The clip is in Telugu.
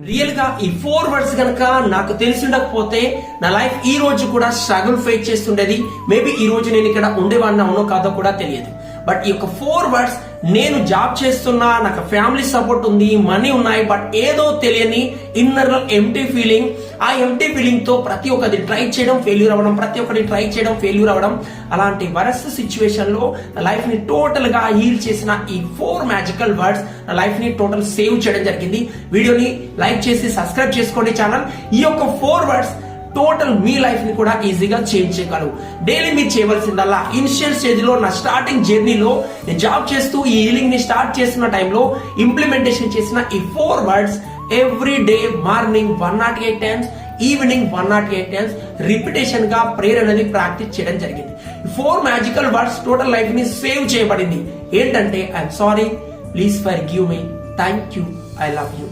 రియల్ గా ఈ 4 వర్డ్స్ గనక నాకు తెలిసి ఉండకపోతే నా లైఫ్ ఈ రోజు కూడా స్ట్రగుల్ ఫేస్ చేస్తుండేది. మేబీ ఈ రోజు నేను ఇక్కడ ఉండేవాడిని అవునో కాదో కూడా తెలియదు. బట్ ఈ యొక్క 4 వర్డ్స్, నేను జాబ్ చేస్తున్నా, నాకు ఫ్యామిలీ సపోర్ట్ ఉంది, మనీ ఉన్నాయి, బట్ ఏదో తెలియని ఇన్నర్ ఎంప్టీ ఫీలింగ్. ఆ ఎంప్టీ ఫీలింగ్ తో ప్రతి ఒక్కటి ట్రై చేయడం ఫెయిల్యూర్ అవ్వడం, అలాంటి వరస్ట్ సిచ్యువేషన్ లో నా లైఫ్ ని టోటల్ గా హీల్ చేసిన ఈ 4 మ్యాజికల్ వర్డ్స్ నా లైఫ్ ని టోటల్ సేవ్ చేయడం జరిగింది. వీడియోని లైక్ చేసి సబ్స్క్రైబ్ చేసుకోండి ఛానల్. ఈ యొక్క 4 వర్డ్స్ టోటల్ మీ లైఫ్ ని కూడా ఈజీగా చేంజ్ చేయగలవు. డైలీ మీరు చేయవలసిందల్లా, ఇనిషియల్ స్టేజ్ లో నా స్టార్టింగ్ జర్నీలో నేను జాబ్ చేస్తూ ఈ హీలింగ్ ని స్టార్ట్ చేస్తున్న టైంలో ఇంప్లిమెంటేషన్ చేసిన ఈ 4 words every day morning 108 times, evening 108 times repetition గా ప్రేయర్ అనేది ప్రాక్టీస్ చేయడం జరిగింది. 4 మ్యాజికల్ వర్డ్స్ టోటల్ లైఫ్ ని సేవ్ చేయబడింది. ఏంటంటే I'm sorry, please forgive me, thank you, I love you.